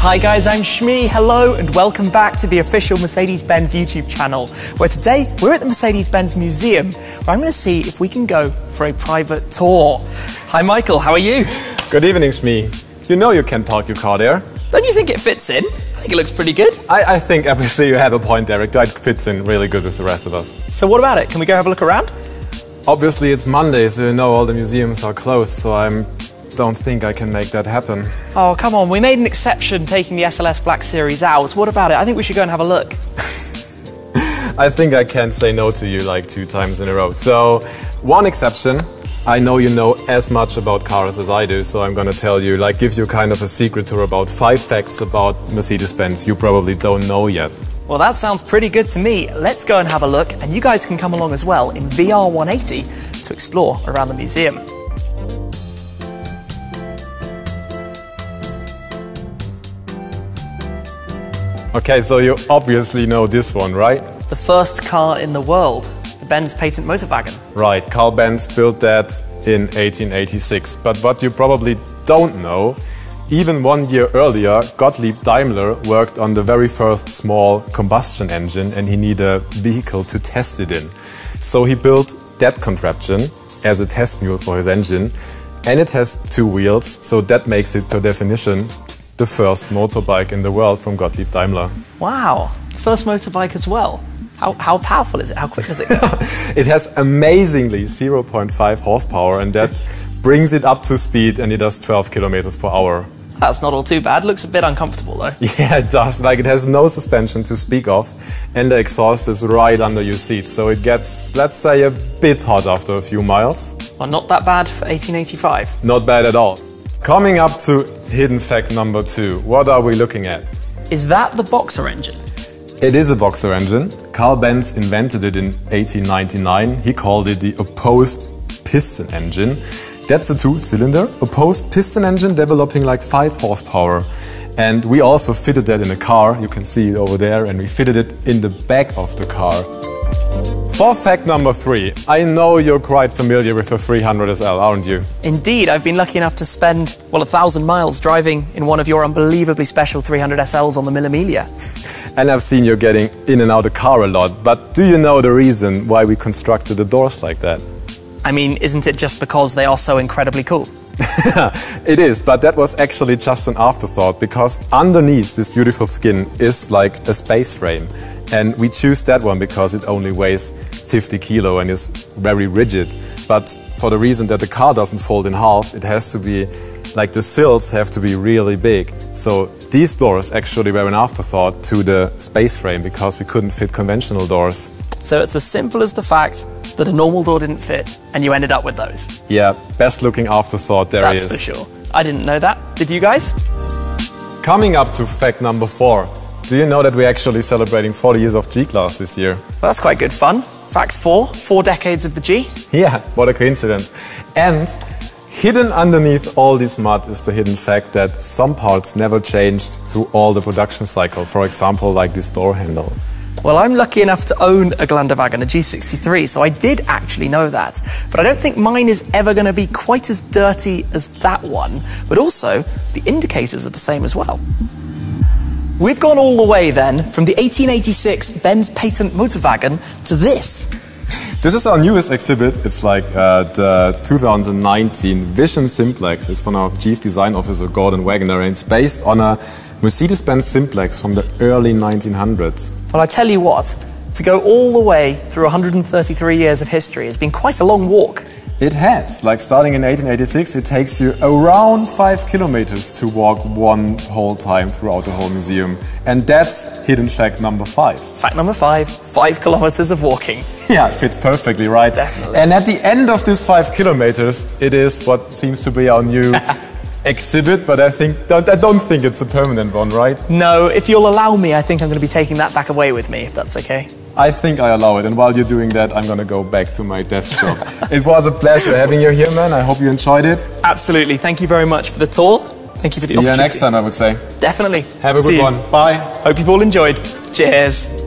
Hi guys, I'm Shme, hello and welcome back to the official Mercedes-Benz YouTube channel, where today we're at the Mercedes-Benz Museum, where I'm going to see if we can go for a private tour. Hi Michael, how are you? Good evening, Shme. You know you can park your car there. Don't you think it fits in? I think it looks pretty good. I think obviously you have a point, Derek. It fits in really good with the rest of us. So what about it? Can we go have a look around? Obviously it's Monday, so you know all the museums are closed, so I don't think I can make that happen. Oh, come on. We made an exception taking the SLS Black Series out. What about it? I think we should go and have a look. I think I can't say no to you like 2 times in a row. So, one exception. I know you know as much about cars as I do, so I'm gonna tell you, give you kind of a secret tour about 5 facts about Mercedes-Benz you probably don't know yet. Well, that sounds pretty good to me. Let's go and have a look, and you guys can come along as well in VR 180 to explore around the museum. Okay, so you obviously know this one, right? The first car in the world, the Benz patent motorwagen. Right, Carl Benz built that in 1886. But what you probably don't know, even 1 year earlier, Gottlieb Daimler worked on the very first small combustion engine and he needed a vehicle to test it in. So he built that contraption as a test mule for his engine, and it has 2 wheels, so that makes it per definition the first motorbike in the world from Gottlieb Daimler. Wow, first motorbike as well. How powerful is it? How quick does it go? It has amazingly 0.5 horsepower, and that brings it up to speed, and it does 12 kilometers per hour. That's not all too bad. Looks a bit uncomfortable though. Yeah, it does. It has no suspension to speak of, and the exhaust is right under your seat, so it gets, let's say, a bit hot after a few miles. Well, not that bad for 1885. Not bad at all. Coming up to hidden fact number 2, what are we looking at? Is that the boxer engine? It is a boxer engine. Carl Benz invented it in 1899. He called it the opposed piston engine. That's a 2-cylinder opposed piston engine developing 5 horsepower. And we also fitted that in a car. You can see it over there, and we fitted it in the back of the car. For fact number 3, I know you're quite familiar with the 300SL, aren't you? Indeed, I've been lucky enough to spend, 1,000 miles driving in one of your unbelievably special 300SLs on the Mille Miglia. And I've seen you getting in and out of the car a lot, but do you know the reason why we constructed the doors like that? I mean, isn't it just because they are so incredibly cool? It is, but that was actually just an afterthought, because underneath this beautiful skin is like a space frame. And we choose that one because it only weighs 50 kilo and is very rigid. But for the reason that the car doesn't fold in half, it has to be, the sills have to be really big. So these doors actually were an afterthought to the space frame because we couldn't fit conventional doors. So it's as simple as the fact that a normal door didn't fit and you ended up with those. Yeah, best looking afterthought there is. That's for sure. I didn't know that. Did you guys? Coming up to fact number 4. Do you know that we're actually celebrating 40 years of G-Class this year? Well, that's quite good fun. Fact 4, 4 decades of the G. Yeah, what a coincidence. And hidden underneath all this mud is the hidden fact that some parts never changed through all the production cycle. For example, like this door handle. Well, I'm lucky enough to own a Geländewagen, a G63, so I did actually know that. But I don't think mine is ever going to be quite as dirty as that one. But also, the indicators are the same as well. We've gone all the way then from the 1886 Benz patent motorwagen to this. This is our newest exhibit. It's the 2019 Vision Simplex. It's from our Chief Design Officer Gordon Wagner, and it's based on a Mercedes-Benz Simplex from the early 1900s. Well, I tell you what, to go all the way through 133 years of history has been quite a long walk. It has. Starting in 1886, it takes you around 5 kilometers to walk one whole time throughout the whole museum. And that's hidden fact number 5. Fact number 5, 5 kilometers of walking. Yeah, it fits perfectly, right? Definitely. And at the end of this 5 kilometers, it is what seems to be our new exhibit, but I don't think it's a permanent one, right? No, if you'll allow me, I think I'm going to be taking that back away with me, if that's okay. I think I allow it, and while you're doing that, I'm gonna go back to my desk job. It was a pleasure having you here, man. I hope you enjoyed it. Absolutely. Thank you very much for the tour. Thank you for the opportunity. See you next time, I would say. Definitely. Have a good one. Bye. Hope you've all enjoyed. Cheers.